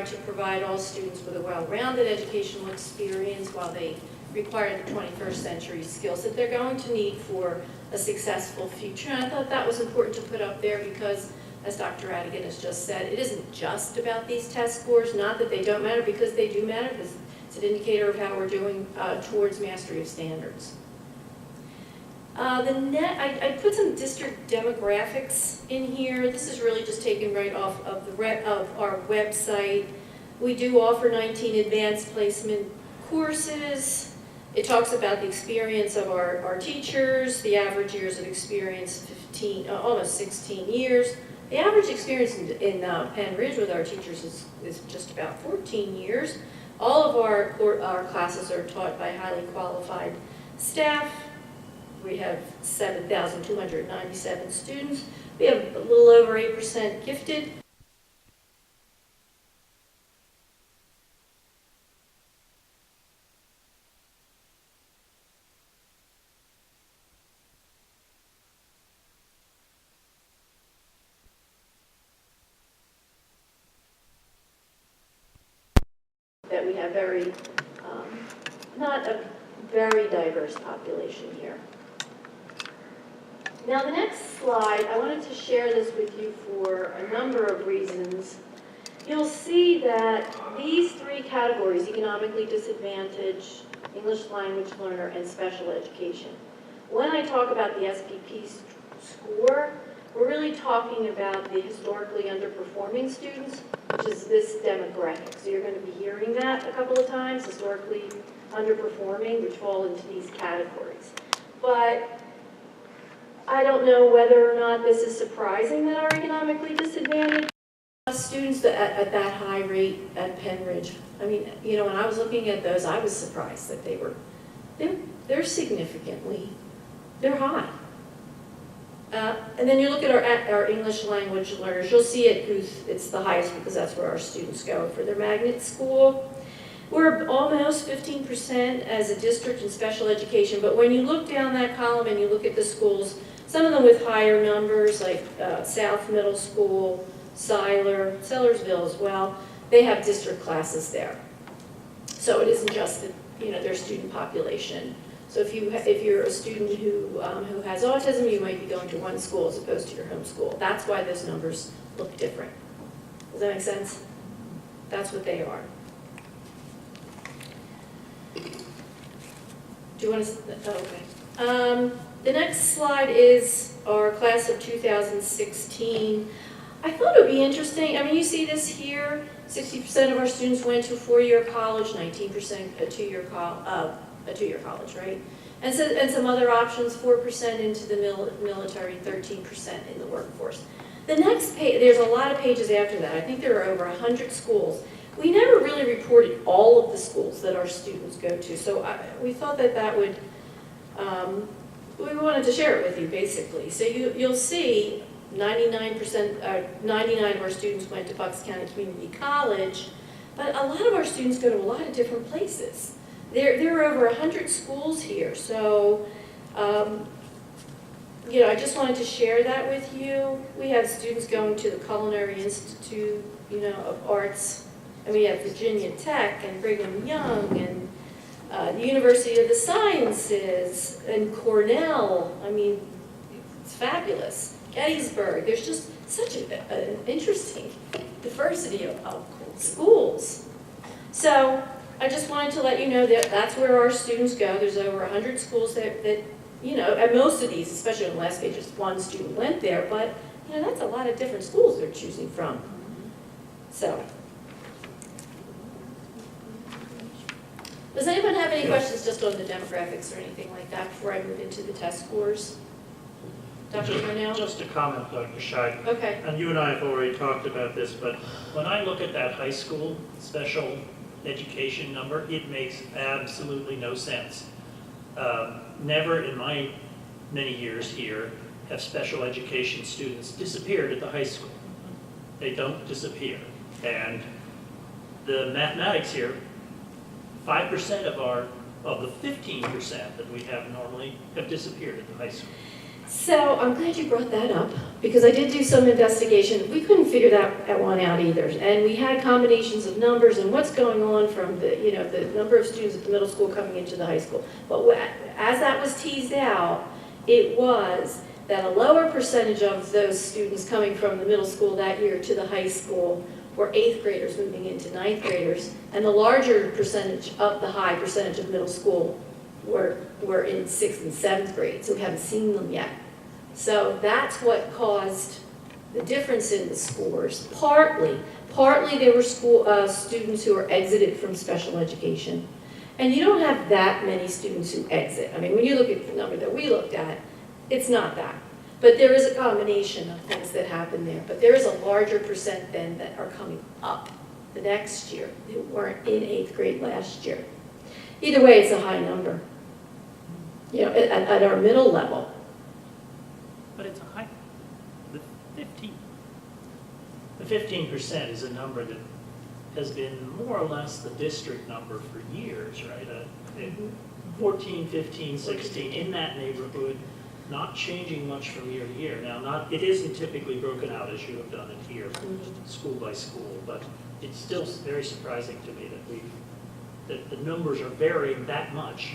to provide all students with a well-rounded educational experience while they require the 21st century skills that they're going to need for a successful future. And I thought that was important to put up there because, as Dr. Radigan has just said, it isn't just about these test scores, not that they don't matter, because they do matter, because it's an indicator of how we're doing towards mastery of standards. I put some district demographics in here. This is really just taken right off of our website. We do offer 19 advanced placement courses. It talks about the experience of our teachers, the average years of experience, almost 16 years. The average experience in Pennridge with our teachers is just about 14 years. All of our classes are taught by highly qualified staff. We have 7,297 students. We have a little over 8% gifted. That we have not a very diverse population here. Now the next slide, I wanted to share this with you for a number of reasons. You'll see that these three categories, economically disadvantaged, English language learner, and special education. When I talk about the SPP score, we're really talking about the historically underperforming students, which is this demographic. So you're going to be hearing that a couple of times, historically underperforming, which fall into these categories. But I don't know whether or not this is surprising that our economically disadvantaged students at that high rate at Pennridge. I mean, you know, when I was looking at those, I was surprised that they're significantly, they're high. And then you look at our English language learners, you'll see it's the highest because that's where our students go for their magnet school. We're almost 15% as a district in special education, but when you look down that column and you look at the schools, some of them with higher numbers, like South Middle School, Sellersville as well, they have district classes there. So it isn't just their student population. So if you're a student who has autism, you might be going to one school as opposed to your home school. That's why those numbers look different. Does that make sense? That's what they are. Do you want to? Oh, okay. The next slide is our class of 2016. I thought it would be interesting. I mean, you see this here. 60% of our students went to a four-year college, 19% a two-year college, right? And some other options, 4% into the military, 13% in the workforce. The next page, there's a lot of pages after that. I think there are over 100 schools. We never really reported all of the schools that our students go to, so we thought that would, we wanted to share it with you, basically. So you'll see 99 of our students went to Bucks County Community College, but a lot of our students go to a lot of different places. There are over 100 schools here, so I just wanted to share that with you. We have students going to the Culinary Institute, of Arts, and we have Virginia Tech and Brigham Young and the University of the Sciences and Cornell. I mean, it's fabulous. Gettysburg. There's just such an interesting diversity of schools. So I just wanted to let you know that that's where our students go. There's over 100 schools that at most of these, especially on the last page, just one student went there, but that's a lot of different schools they're choosing from. So, does anyone have any questions just on the demographics or anything like that before I move into the test scores? Dr. Cornell? Just a comment, Dr. Scheid. Okay. And you and I have already talked about this, but when I look at that high school special education number, it makes absolutely no sense. Never in my many years here have special education students disappeared at the high school. They don't disappear. And the mathematics here, 5% of the 15% that we have normally have disappeared at the high school. So I'm glad you brought that up, because I did do some investigation. We couldn't figure that one out either. And we had combinations of numbers and what's going on from the, the number of students at the middle school coming into the high school. But as that was teased out, it was that a lower percentage of those students coming from the middle school that year to the high school were 8th graders moving into 9th graders, and the larger percentage of the high percentage of middle school were in 6th and 7th grade, so we haven't seen them yet. So that's what caused the difference in the scores. Partly there were students who were exited from special education, and you don't have that many students who exit. I mean, when you look at the number that we looked at, it's not that. But there is a combination of things that happen there. But there is a larger percent then that are coming up the next year who weren't in 8th grade last year. Either way, it's a high number, at our middle level. But it's a high, the 15% is a number that has been more or less the district number for years, right? 14, 15, 16, in that neighborhood, not changing much from year to year. Now, it isn't typically broken out as you have done it here, school by school, but it's still very surprising to me that the numbers are varying that much.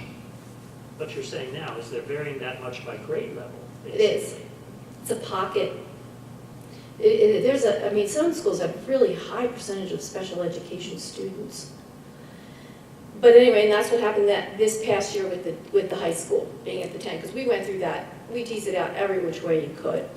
What you're saying now is they're varying that much by grade level, basically. It is. It's a pocket. Some schools have really high percentage of special education students. But anyway, and that's what happened this past year with the high school being at the 10, because we went through that. We teased it out every which way you could.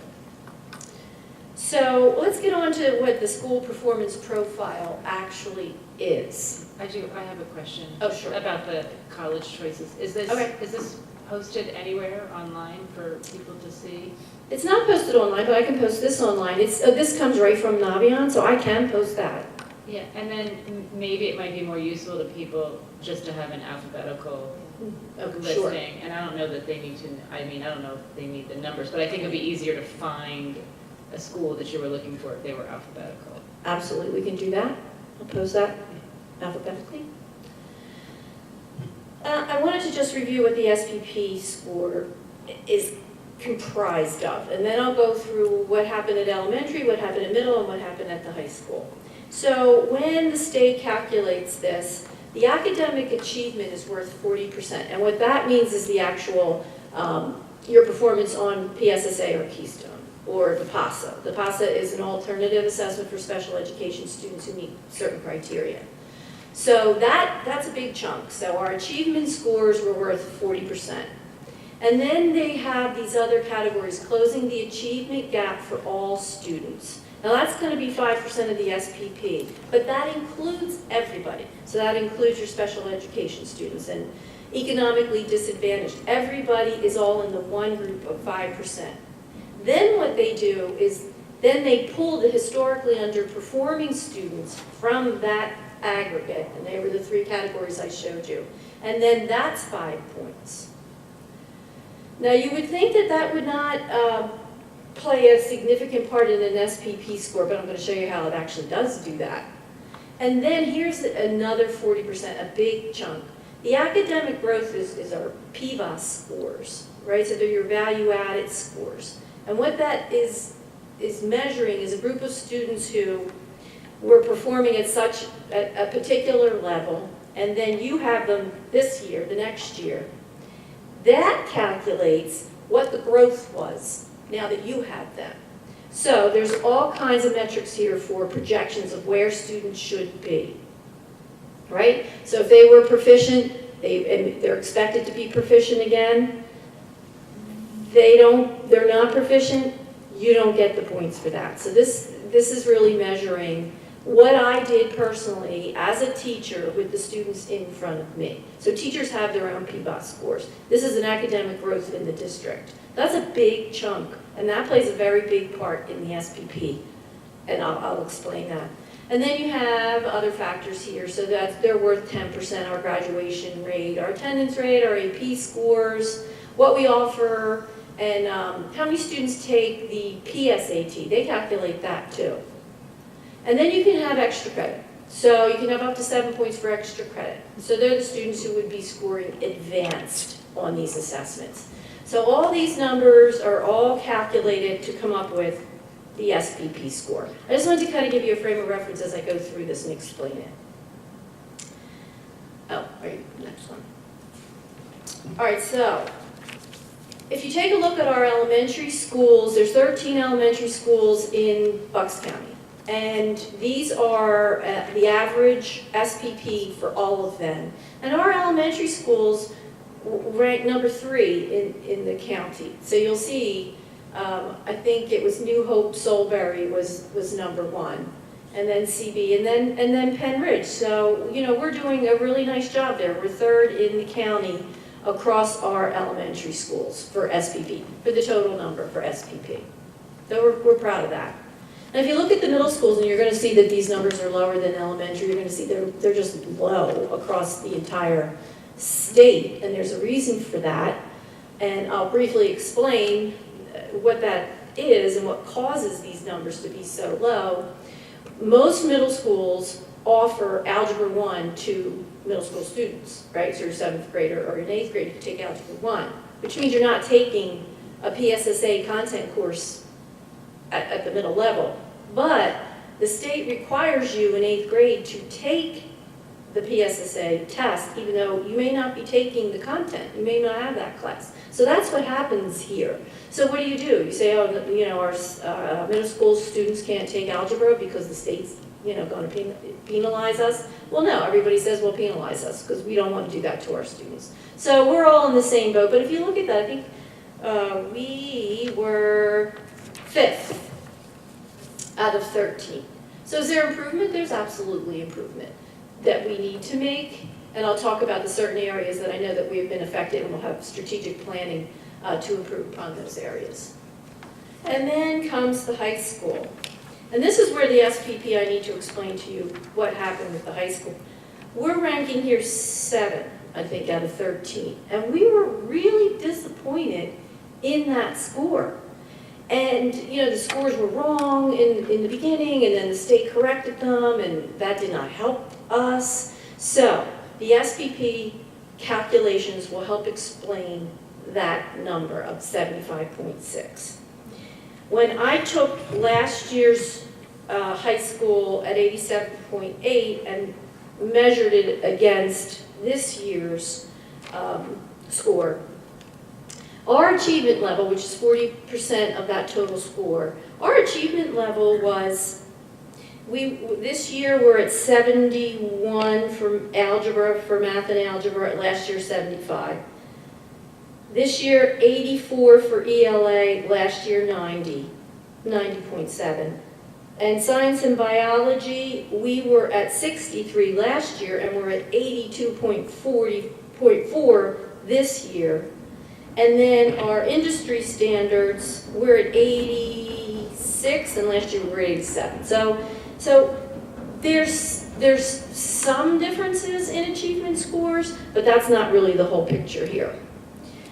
So let's get on to what the school performance profile actually is. I have a question. Oh, sure. About the college choices. Is this posted anywhere online for people to see? It's not posted online, but I can post this online. This comes right from Navion, so I can post that. Yeah, and then maybe it might be more useful to people just to have an alphabetical listing. Sure. And I don't know that they need to, I don't know if they need the numbers, but I think it would be easier to find a school that you were looking for if they were alphabetical. Absolutely, we can do that. I'll post that alphabetically. I wanted to just review what the SPP score is comprised of, and then I'll go through what happened at elementary, what happened at middle, and what happened at the high school. So when the state calculates this, the academic achievement is worth 40%, and what that means is the actual, your performance on PSSA or Keystone, or the PASA. The PASA is an alternative assessment for special education students who meet certain criteria. So that's a big chunk. So our achievement scores were worth 40%. And then they have these other categories, closing the achievement gap for all students. Now that's going to be 5% of the SPP, but that includes everybody. So that includes your special education students and economically disadvantaged. Everybody is all in the one group of 5%. Then what they do is then they pull the historically underperforming students from that aggregate, and they were the 3 categories I showed you. And then that's 5 points. Now you would think that would not play a significant part in an SPP score, but I'm going to show you how it actually does do that. And then here's another 40%, a big chunk. The academic growth is our PVAS scores, right? So they're your value-added scores. And what that is measuring is a group of students who were performing at a particular level, and then you have them this year, the next year. That calculates what the growth was now that you have them. So there's all kinds of metrics here for projections of where students should be, right? So if they were proficient, they're expected to be proficient again. They're not proficient, you don't get the points for that. So this is really measuring what I did personally as a teacher with the students in front of me. So teachers have their own PVAS scores. This is an academic growth in the district. That's a big chunk, and that plays a very big part in the SPP, and I'll explain that. And then you have other factors here, so that they're worth 10%, our graduation rate, our attendance rate, our AP scores, what we offer, and how many students take the PSAT. They calculate that too. And then you can have extra credit. So you can have up to 7 points for extra credit. So they're the students who would be scoring advanced on these assessments. So all these numbers are all calculated to come up with the SPP score. I just wanted to kind of give you a frame of reference as I go through this and explain it. Oh, right, next one. All right, so if you take a look at our elementary schools, there's 13 elementary schools in Bucks County. And these are the average SPP for all of them. And our elementary schools rank number 3 in the county. So you'll see, I think it was New Hope Soulbury was number 1. And then CB, and then Pennridge. So, you know, we're doing a really nice job there. We're 3rd in the county across our elementary schools for SPP, for the total number for SPP. So we're proud of that. And if you look at the middle schools, and you're going to see that these numbers are lower than elementary, you're going to see they're just low across the entire state, and there's a reason for that. And I'll briefly explain what that is and what causes these numbers to be so low. Most middle schools offer Algebra 1 to middle school students, right? So you're a 7th grader or an 8th grader, you take Algebra 1, which means you're not taking a PSSA content course at the middle level. But the state requires you in 8th grade to take the PSSA test, even though you may not be taking the content. You may not have that class. So that's what happens here. So what do? You say, oh, you know, our middle school students can't take algebra because the state's, you know, going to penalize us. Well, no, everybody says, well, penalize us because we don't want to do that to our students. So we're all in the same boat. But if you look at that, I think we were 5th out of 13. So is there improvement? There's absolutely improvement that we need to make. And I'll talk about the certain areas that I know that we have been affected, and we'll have strategic planning to improve upon those areas. And then comes the high school. And this is where the SPP, I need to explain to you what happened with the high school. We're ranking here 7, I think, out of 13. And we were really disappointed in that score. And, you know, the scores were wrong in the beginning, and then the state corrected them, and that did not help us. So the SPP calculations will help explain that number of 75.6. When I took last year's high school at 87.8 and measured it against this year's score, our achievement level, which is 40% of that total score, our achievement level was, this year we're at 71 for algebra, for math and algebra, last year 75. This year 84 for ELA, last year 90.7. And science and biology, we were at 63 last year, and we're at 82.4 this year. And then our industry standards, we're at 86, and last year we were 87. So there's some differences in achievement scores, but that's not really the whole picture here.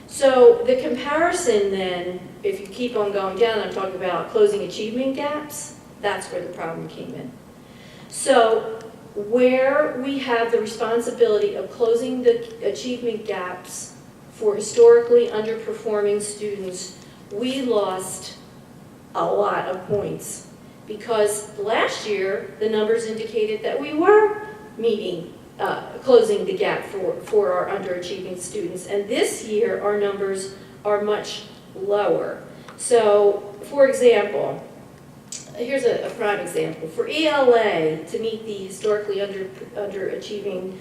So the comparison then, if you keep on going down, I'm talking about closing achievement gaps, that's where the problem came in. So where we have the responsibility of closing the achievement gaps for historically underperforming students, we lost a lot of points because last year the numbers indicated that we were meeting, closing the gap for our underachieving students, and this year our numbers are much lower. So, for example, here's a prime example. For ELA to meet the historically underachieving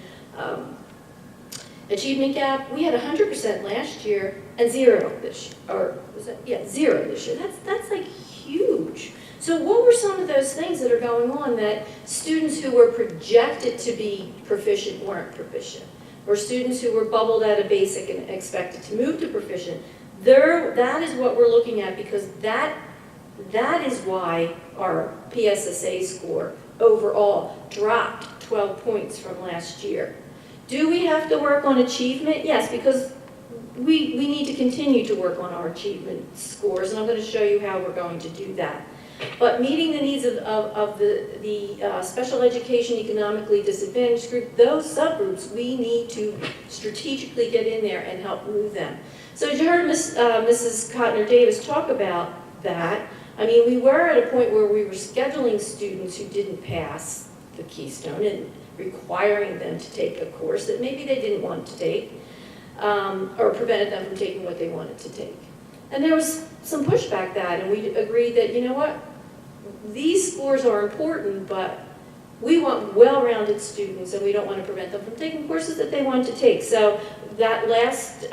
achievement gap, we had 100% last year and 0 this year, or was that, yeah, 0 this year. That's like huge. So what were some of those things that are going on that students who were projected to be proficient weren't proficient? Or students who were bubbled out of basic and expected to move to proficient? That is what we're looking at, because that is why our PSSA score overall dropped 12 points from last year. Do we have to work on achievement? Yes, because we need to continue to work on our achievement scores, and I'm going to show you how we're going to do that. But meeting the needs of the special education economically disadvantaged group, those subgroups, we need to strategically get in there and help move them. So as you heard Mrs. Cotner-Davis talk about that, I mean, we were at a point where we were scheduling students who didn't pass the Keystone and requiring them to take a course that maybe they didn't want to take, or prevented them from taking what they wanted to take. And there was some pushback that, and we agreed that, you know what, these scores are important, but we want well-rounded students, and we don't want to prevent them from taking courses that they want to take. So that last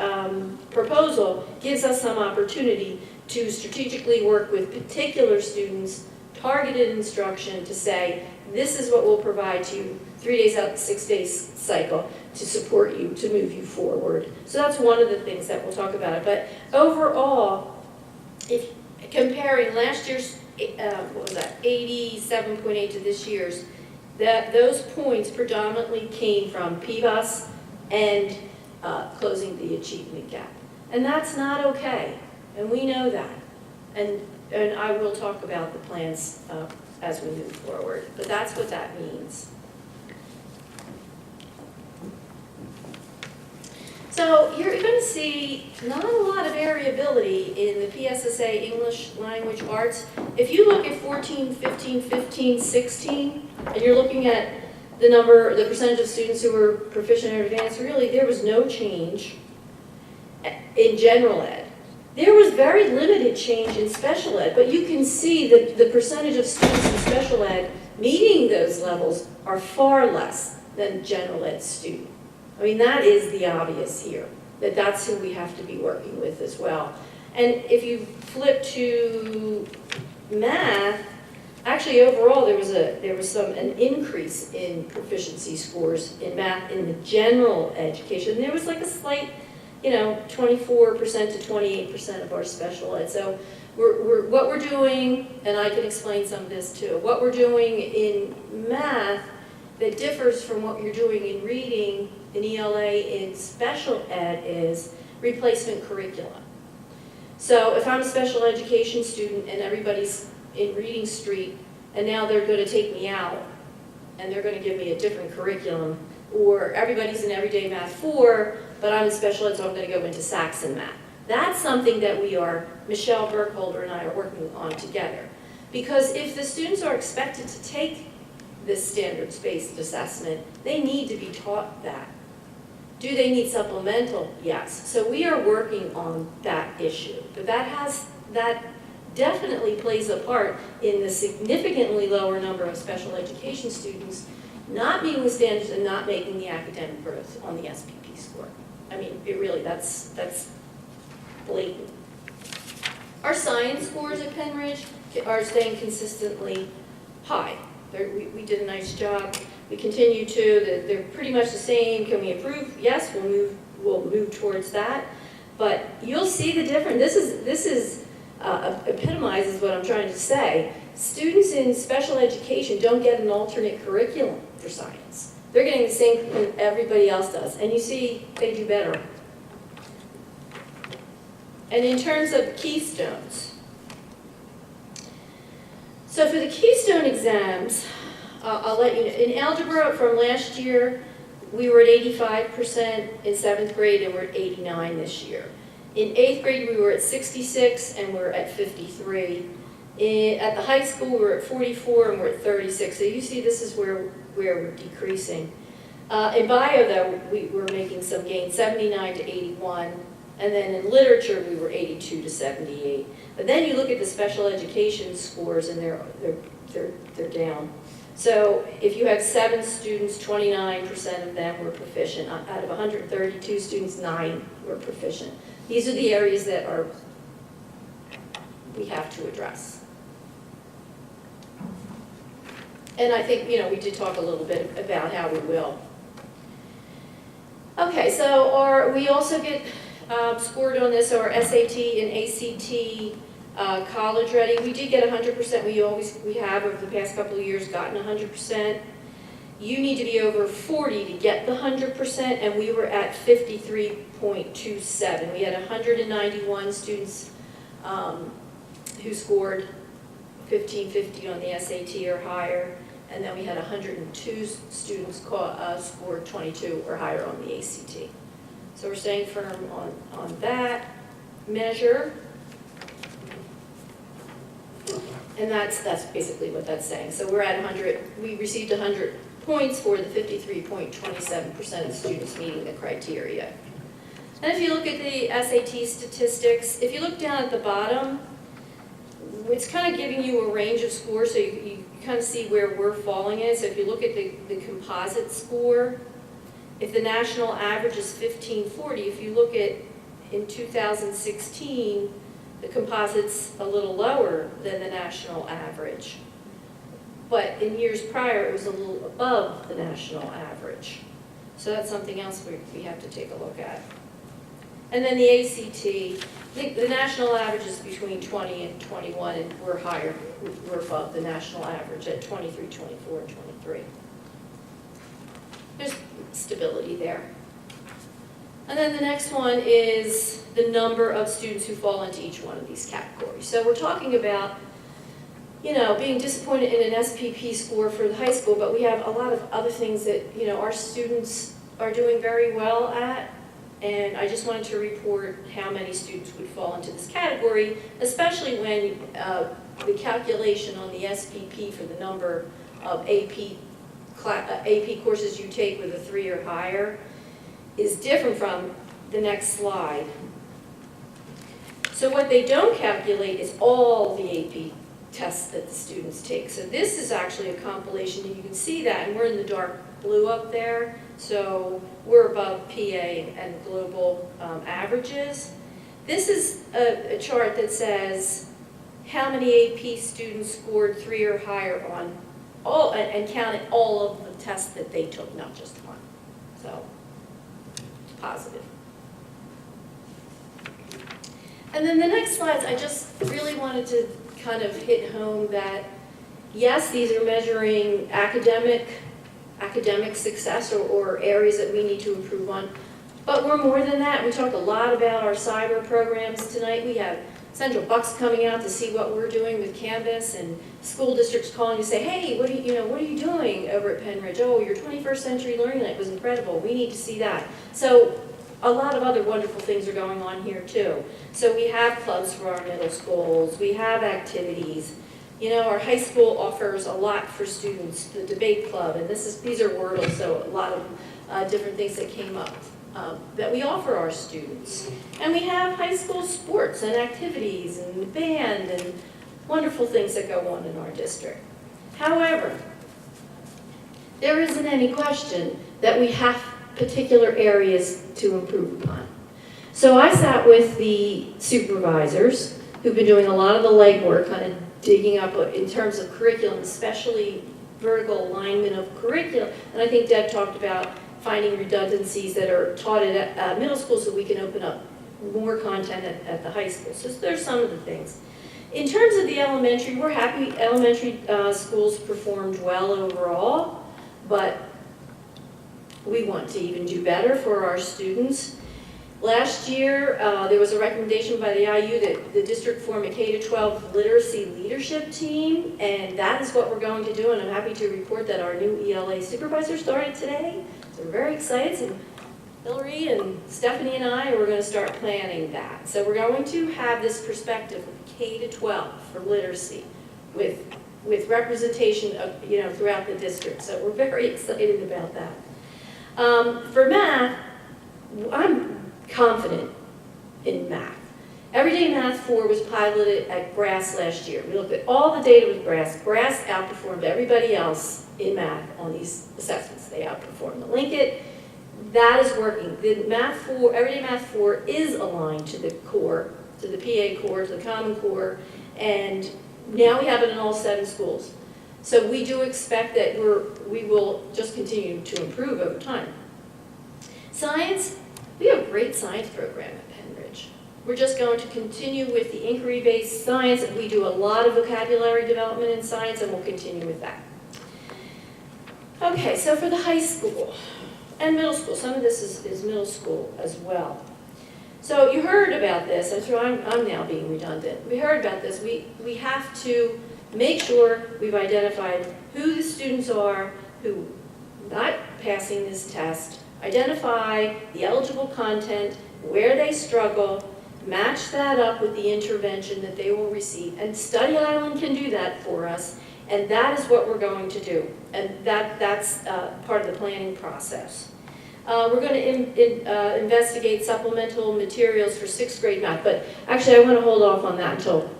proposal gives us some opportunity to strategically work with particular students, targeted instruction to say, this is what we'll provide you 3 days out, 6 days cycle to support you, to move you forward. So that's one of the things that we'll talk about. But overall, if comparing last year's, what was that, 87.8 to this year's, those points predominantly came from PVAS and closing the achievement gap. And that's not okay, and we know that. And I will talk about the plans as we move forward, but that's what that means. So you're going to see not a lot of variability in the PSSA English Language Arts. If you look at 14, 15, 15, 16, and you're looking at the percentage of students who were proficient or advanced, really there was no change in general ed. There was very limited change in special ed, but you can see that the percentage of students in special ed meeting those levels are far less than general ed student. I mean, that is the obvious here, that that's who we have to be working with as well. And if you flip to math, actually overall there was an increase in proficiency scores in math in the general education. There was like a slight, 24% to 28% of our special ed. So what we're doing, and I can explain some of this too, what we're doing in math that differs from what you're doing in reading, in ELA, in special ed is replacement curriculum. So if I'm a special education student and everybody's in Reading Street and now they're going to take me out and they're going to give me a different curriculum, or everybody's in Everyday Math 4, but I'm in special ed, so I'm going to go into Saxon Math. That's something that Michelle Burkholder and I are working on together. Because if the students are expected to take this standards-based assessment, they need to be taught that. Do they need supplemental? Yes. So we are working on that issue. But that definitely plays a part in the significantly lower number of special education students not meeting the standards and not making the academic growth on the SPP score. I mean, that's blatant. Our science scores at Pennridge are staying consistently high. We did a nice job. We continue to. They're pretty much the same. Can we improve? Yes, we'll move towards that. But you'll see the difference. This epitomizes what I'm trying to say. Students in special education don't get an alternate curriculum for science. They're getting the same that everybody else does. And you see they do better. And in terms of keystones, so for the Keystone exams, I'll let you know. In algebra from last year, we were at 85% in 7th grade and we're at 89 this year. In 8th grade, we were at 66 and we're at 53. At the high school, we were at 44 and we're at 36. So you see this is where we're decreasing. In bio, though, we're making some gains, 79 to 81. And then in literature, we were 82 to 78. But then you look at the special education scores, and they're down. So if you have 7 students, 29% of them were proficient. Out of 132 students, 9 were proficient. These are the areas that we have to address. And I think, we did talk a little bit about how we will. Okay, so we also get scored on this, our SAT and ACT college ready. We did get 100%. We have over the past couple of years gotten 100%. You need to be over 40 to get the 100%, and we were at 53.27. We had 191 students who scored 1550 on the SAT or higher, and then we had 102 students scored 22 or higher on the ACT. So we're staying firm on that measure. And that's basically what that's saying. So we're at 100, we received 100 points for the 53.27% of students meeting the criteria. And if you look at the SAT statistics, if you look down at the bottom, it's kind of giving you a range of scores, so you kind of see where we're falling in. So if you look at the composite score, if the national average is 1540, if you look at in 2016, the composite's a little lower than the national average. But in years prior, it was a little above the national average. So that's something else we have to take a look at. And then the ACT, the national average is between 20 and 21, and we're higher. We're above the national average at 23, 24, and 23. There's stability there. And then the next one is the number of students who fall into each one of these categories. So we're talking about, you know, being disappointed in an SPP score for the high school, but we have a lot of other things that, you know, our students are doing very well at. And I just wanted to report how many students would fall into this category, especially when the calculation on the SPP for the number of AP courses you take with a 3 or higher is different from the next slide. So what they don't calculate is all the AP tests that the students take. So this is actually a compilation, and you can see that, and we're in the dark blue up there. So we're above PA and global averages. This is a chart that says how many AP students scored 3 or higher on all, and counted all of the tests that they took, not just one. So positive. And then the next slides, I just really wanted to kind of hit home that, yes, these are measuring academic success or areas that we need to improve on, but we're more than that. We talked a lot about our cyber programs tonight. We have Central Bucks coming out to see what we're doing with Canvas, and school districts calling to say, hey, what are you doing over at Pennridge? Oh, your 21st Century Learning Night was incredible. We need to see that. So a lot of other wonderful things are going on here too. So we have clubs for our middle schools. We have activities. You know, our high school offers a lot for students, the debate club, and these are Wordle, so a lot of different things that came up that we offer our students. And we have high school sports and activities and band and wonderful things that go on in our district. However, there isn't any question that we have particular areas to improve upon. So I sat with the supervisors who've been doing a lot of the legwork, kind of digging up in terms of curriculum, especially vertical alignment of curriculum. And I think Deb talked about finding redundancies that are taught at middle school so we can open up more content at the high school. So there's some of the things. In terms of the elementary, we're happy elementary schools performed well overall, but we want to even do better for our students. Last year, there was a recommendation by the IU that the district form a K-12 literacy leadership team, and that is what we're going to do, and I'm happy to report that our new ELA supervisor started today. So we're very excited, and Hillary and Stephanie and I are going to start planning that. So we're going to have this perspective of K-12 for literacy with representation of, throughout the district. So we're very excited about that. For math, I'm confident in math. Everyday Math 4 was piloted at Grass last year. We looked at all the data with Grass. Grass outperformed everybody else in math on these assessments. They outperformed the Linkit. That is working. The Math 4, Everyday Math 4 is aligned to the core, to the PA core, to the Common Core, and now we have it in all 7 schools. So we do expect that we will just continue to improve over time. Science, we have a great science program at Pennridge. We're just going to continue with the inquiry-based science, and we do a lot of vocabulary development in science, and we'll continue with that. Okay, so for the high school and middle school, some of this is middle school as well. So you heard about this, I'm now being redundant. We heard about this. We have to Make sure we've identified who the students are who not passing this test, identify the eligible content, where they struggle, match that up with the intervention that they will receive. And Study Island can do that for us, and that is what we're going to do. And that's part of the planning process. We're going to investigate supplemental materials for 6th grade math, but actually I want to hold off on that until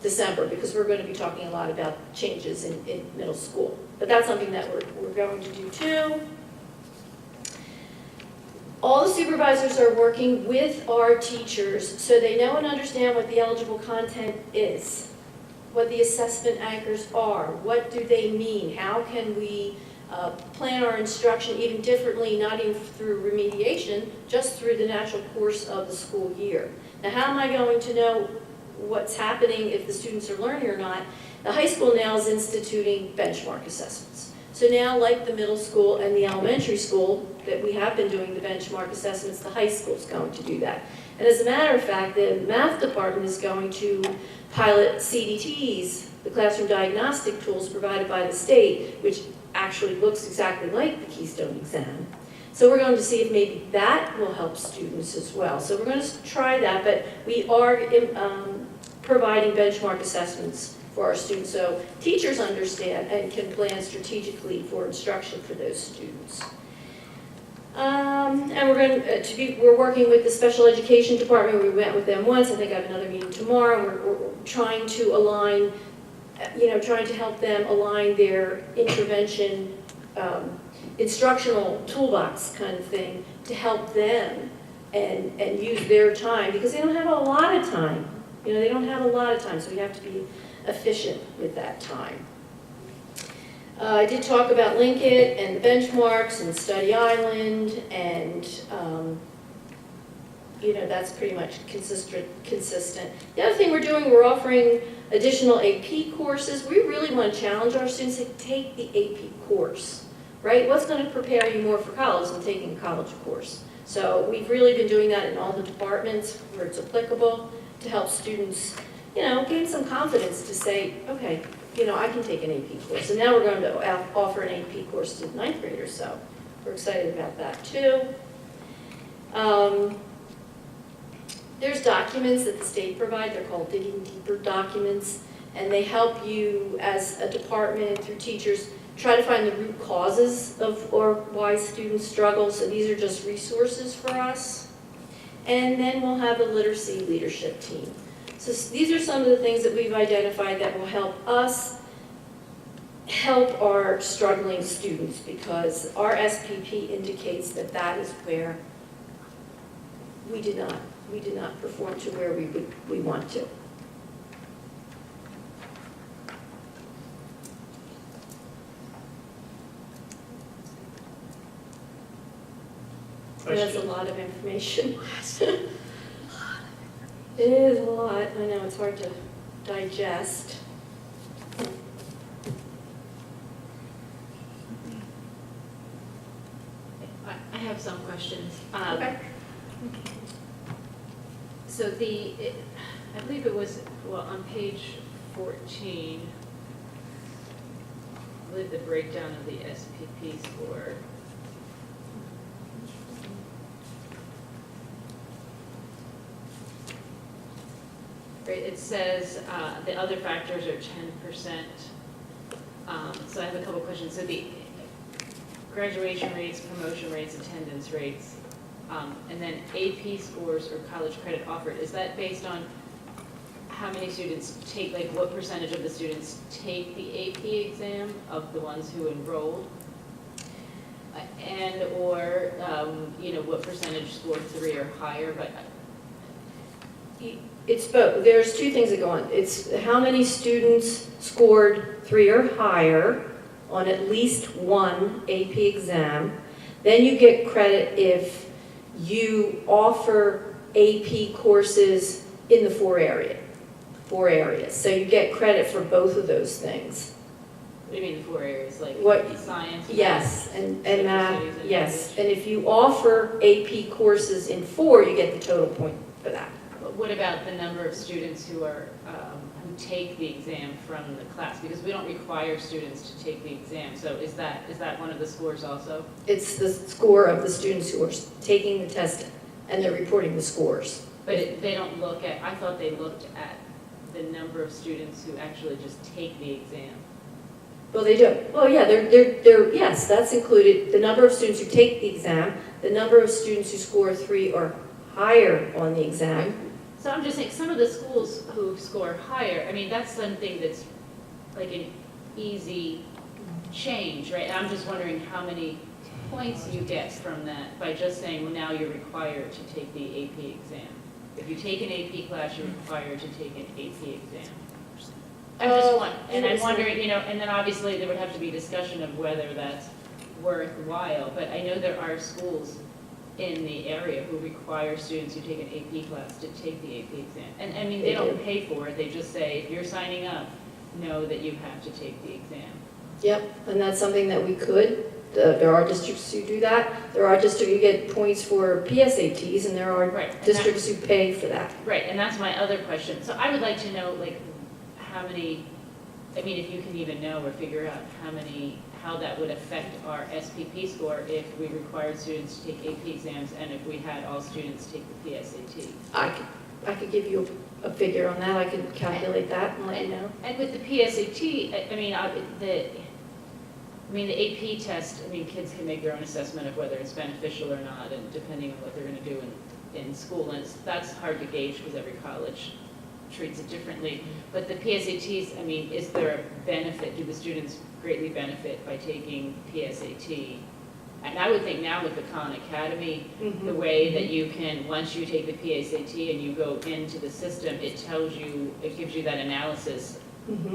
December, because we're going to be talking a lot about changes in middle school. But that's something that we're going to do too. All the supervisors are working with our teachers so they know and understand what the eligible content is, what the assessment anchors are, what do they mean, how can we plan our instruction even differently, not even through remediation, just through the natural course of the school year. Now, how am I going to know what's happening if the students are learning or not? The high school now is instituting benchmark assessments. So now, like the middle school and the elementary school, that we have been doing the benchmark assessments, the high school is going to do that. And as a matter of fact, the math department is going to pilot CDTs, the classroom diagnostic tools provided by the state, which actually looks exactly like the Keystone exam. So we're going to see if maybe that will help students as well. So we're going to try that, but we are providing benchmark assessments for our students so teachers understand and can plan strategically for instruction for those students. And we're working with the special education department. We met with them once. I think I have another meeting tomorrow. We're trying to align, trying to help them align their intervention instructional toolbox kind of thing to help them and use their time, because they don't have a lot of time. They don't have a lot of time, so we have to be efficient with that time. I did talk about Linkit and the benchmarks and Study Island, and that's pretty much consistent. The other thing we're doing, we're offering additional AP courses. We really want to challenge our students to take the AP course, right? What's going to prepare you more for college than taking a college course? So we've really been doing that in all the departments where it's applicable to help students, gain some confidence to say, okay, I can take an AP course. And now we're going to offer an AP course to 9th graders, so we're excited about that too. There's documents that the state provide. They're called Digging Deeper documents, and they help you as a department through teachers try to find the root causes of or why students struggle. So these are just resources for us. And then we'll have a literacy leadership team. So these are some of the things that we've identified that will help us help our struggling students, because our SPP indicates that that is where we did not perform to where we want to. That's a lot of information. It is a lot. I know, it's hard to digest. I have some questions. Okay. So I believe it was, on page 14, I believe the breakdown of the SPP score. Right, it says the other factors are 10%. So I have a couple questions. So the graduation rates, promotion rates, attendance rates, and then AP scores or college credit offered, is that based on how many students take, like what percentage of the students take the AP exam of the ones who enrolled? And or, what percentage scored 3 or higher? But It's both. There's two things that go on. It's how many students scored 3 or higher on at least one AP exam. Then you get credit if you offer AP courses in the 4 areas. So you get credit for both of those things. What do you mean the 4 areas? Like What? Science? Yes, and math, and yes. English? And if you offer AP courses in 4, you get the total point for that. But what about the number of students who are who take the exam from the class? Because we don't require students to take the exam, so is that one of the scores also? It's the score of the students who are taking the test, and they're reporting the scores. But they don't look at, I thought they looked at the number of students who actually just take the exam. Well, they do. Well, yeah, yes, that's included. The number of students who take the exam, the number of students who score 3 or higher on the exam. So I'm just saying, some of the schools who score higher, I mean, that's something that's like an easy change, right? I'm just wondering how many points you get from that by just saying, well, now you're required to take the AP exam. If you take an AP class, you're required to take an AP exam. I'm wondering, and then obviously there would have to be discussion of whether that's worthwhile, but I know there are schools in the area who require students who take an AP class to take the AP exam. And I mean, they don't pay for it, they just say, if you're signing up, know that you have to take the exam. Yep, and that's something that we could. There are districts who do that. There are districts who get points for PSATs, and there are districts who pay for that. Right, and that's my other question. So I would like to know, like, how many, I mean, if you can even know or figure out how that would affect our SPP score if we required students to take AP exams and if we had all students take the PSAT. I could give you a figure on that. I could calculate that and let you know. And with the PSAT, I mean, the AP test, I mean, kids can make their own assessment of whether it's beneficial or not, and depending on what they're going to do in school, and that's hard to gauge because every college treats it differently. But the PSATs, I mean, is there a benefit? Do the students greatly benefit by taking PSAT? And I would think now with the Khan Academy, the way that you can, once you take the PSAT and you go into the system, it gives you that analysis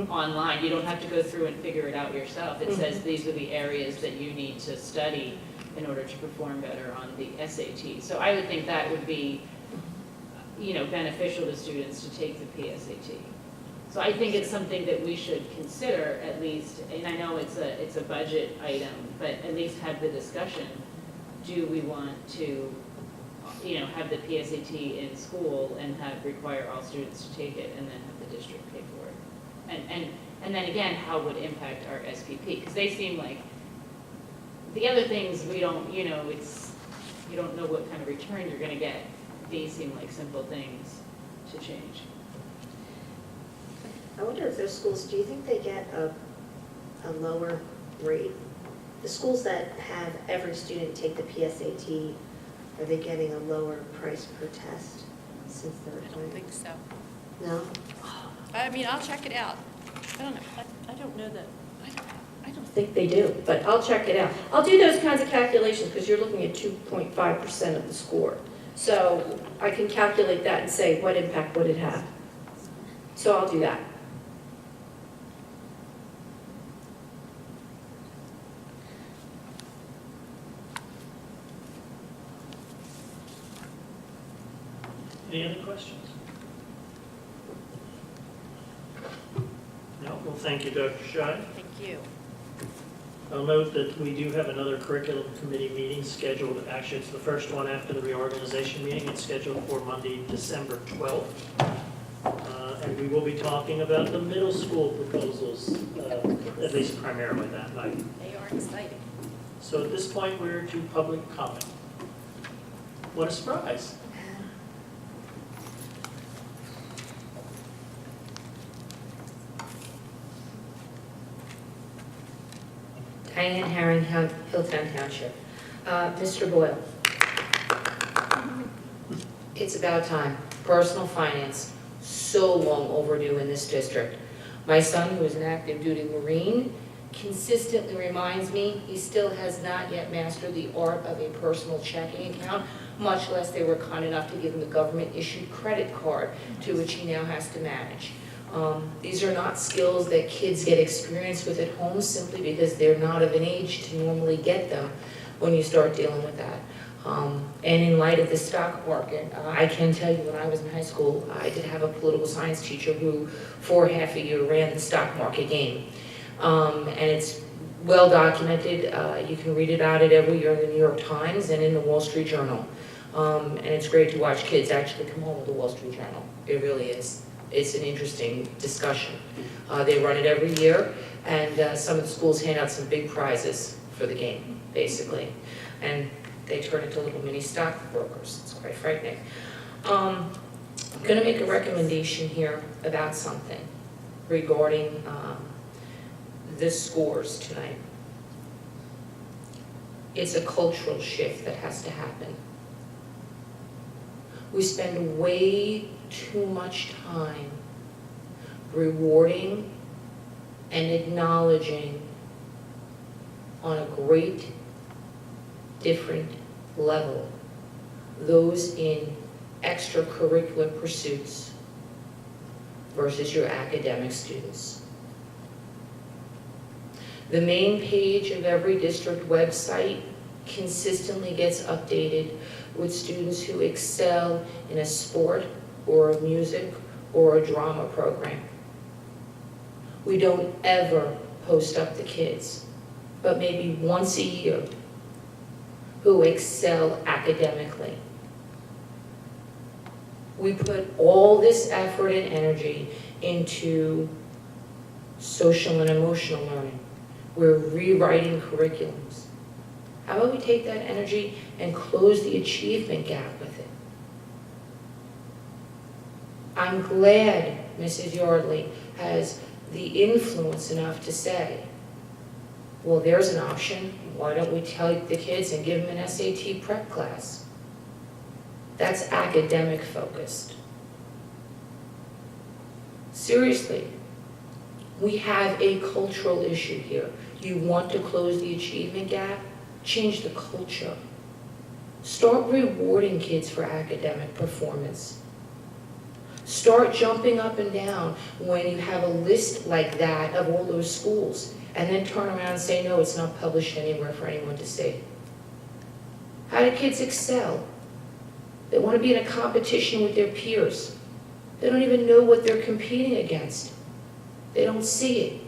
online. You don't have to go through and figure it out yourself. It says these are the areas that you need to study in order to perform better on the SAT. So I would think that would be, beneficial to students to take the PSAT. So I think it's something that we should consider at least, and I know it's a budget item, but at least have the discussion. Do we want to, have the PSAT in school and require all students to take it and then have the district pay for it? And then again, how would it impact our SPP? Because they seem like, the other things we don't, you don't know what kind of return you're going to get. These seem like simple things to change. I wonder if those schools, do you think they get a lower rate? The schools that have every student take the PSAT, are they getting a lower price per test since they're I don't think so. No? I mean, I'll check it out. I don't know. I don't know that. I don't think they do, but I'll check it out. I'll do those kinds of calculations because you're looking at 2.5% of the score. So I can calculate that and say, what impact would it have? So I'll do that. Any other questions? No? Well, thank you, Dr. Scheid. Thank you. I'll note that we do have another curriculum committee meeting scheduled. Actually, it's the first one after the reorganization meeting. It's scheduled for Monday, December 12th. And we will be talking about the middle school proposals, at least primarily that night. They are exciting. So at this point, we're to public comment. What a surprise. Diane Herring, Hilltown Township. Mr. Boyle. It's about time. Personal finance, so long overdue in this district. My son, who is an active duty Marine, consistently reminds me he still has not yet mastered the art of a personal checking account, much less they were kind enough to give him a government-issued credit card, to which he now has to manage. These are not skills that kids get experience with at home simply because they're not of an age to normally get them when you start dealing with that. And in light of the stock market, I can tell you when I was in high school, I did have a political science teacher who for half a year ran the stock market game. And it's well documented. You can read about it every year in the New York Times and in the Wall Street Journal. And it's great to watch kids actually come home with the Wall Street Journal. It really is. It's an interesting discussion. They run it every year, and some of the schools hand out some big prizes for the game, basically. And they turn into little mini stockbrokers. It's quite frightening. I'm going to make a recommendation here about something regarding the scores tonight. It's a cultural shift that has to happen. We spend way too much time rewarding and acknowledging on a great different level those in extracurricular pursuits versus your academic students. The main page of every district website consistently gets updated with students who excel in a sport or a music or a drama program. We don't ever post up the kids, but maybe once a year, who excel academically. We put all this effort and energy into social and emotional learning. We're rewriting curriculums. How about we take that energy and close the achievement gap with it? I'm glad Mrs. Yardley has the influence enough to say, well, there's an option. Why don't we tell the kids and give them an SAT prep class? That's academic focused. Seriously, we have a cultural issue here. You want to close the achievement gap? Change the culture. Start rewarding kids for academic performance. Start jumping up and down when you have a list like that of all those schools, and then turn around and say, no, it's not published anywhere for anyone to see. How do kids excel? They want to be in a competition with their peers. They don't even know what they're competing against. They don't see it.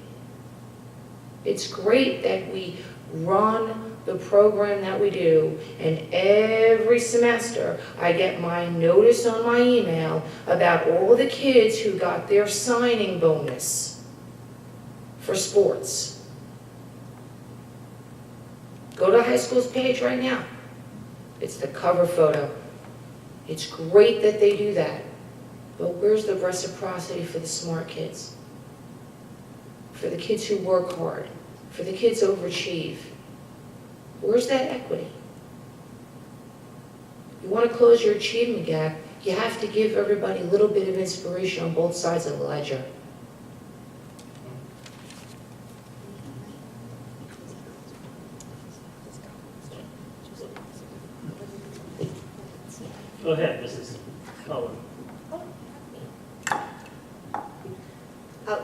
It's great that we run the program that we do, and every semester I get my notice on my email about all the kids who got their signing bonus for sports. Go to the high school's page right now. It's the cover photo. It's great that they do that, but where's the reciprocity for the smart kids? For the kids who work hard, for the kids who overachieve? Where's that equity? You want to close your achievement gap, you have to give everybody a little bit of inspiration on both sides of the ledger. Go ahead, Mrs. Cullen.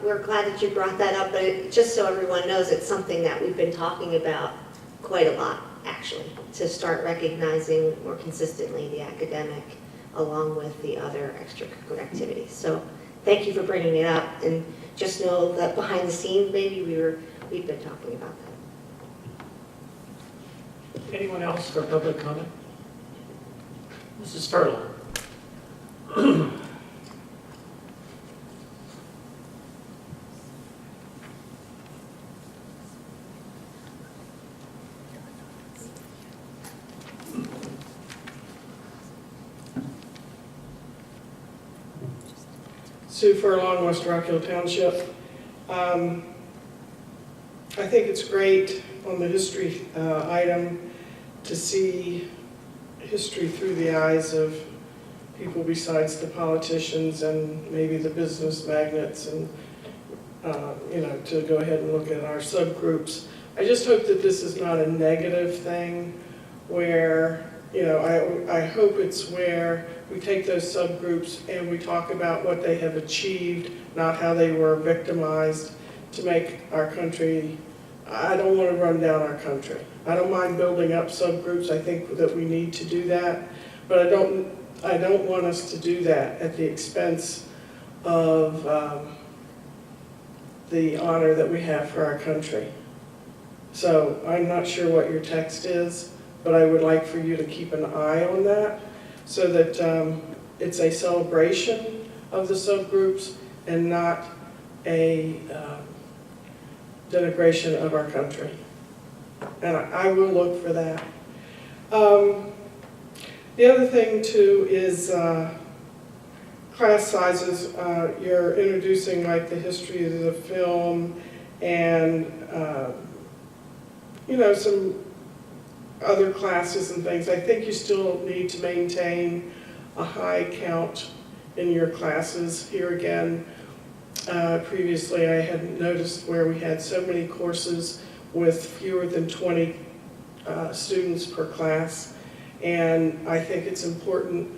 We're glad that you brought that up, but just so everyone knows, it's something that we've been talking about quite a lot, actually, to start recognizing more consistently the academic along with the other extracurricular activities. So thank you for bringing it up, and just know that behind the scenes, maybe we've been talking about that. Anyone else for public comment? Mrs. Fertile. Sue Furlong, West Rock Hill Township. I think it's great on the history item to see history through the eyes of people besides the politicians and maybe the business magnates, and to go ahead and look at our subgroups. I just hope that this is not a negative thing where, I hope it's where we take those subgroups and we talk about what they have achieved, not how they were victimized, to make our country. I don't want to run down our country. I don't mind building up subgroups. I think that we need to do that, but I don't want us to do that at the expense of the honor that we have for our country. So I'm not sure what your text is, but I would like for you to keep an eye on that so that it's a celebration of the subgroups and not a denigration of our country. And I will look for that. The other thing too is class sizes. You're introducing like the history of the film and some other classes and things. I think you still need to maintain a high count in your classes. Here again, previously I had noticed where we had so many courses with fewer than 20 students per class. And I think it's important,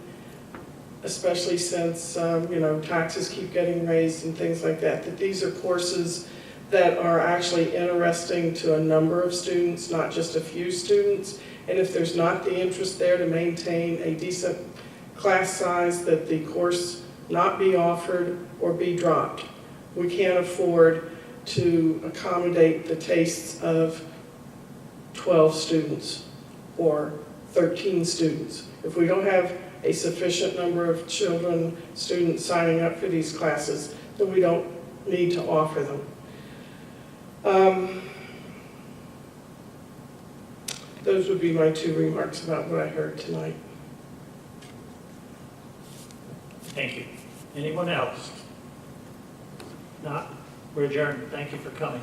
especially since, taxes keep getting raised and things like that, that these are courses that are actually interesting to a number of students, not just a few students. And if there's not the interest there to maintain a decent class size, that the course not be offered or be dropped. We can't afford to accommodate the tastes of 12 students or 13 students. If we don't have a sufficient number of students signing up for these classes, then we don't need to offer them. Those would be my 2 remarks about what I heard tonight. Thank you. Anyone else? Not? We're adjourned. Thank you for coming.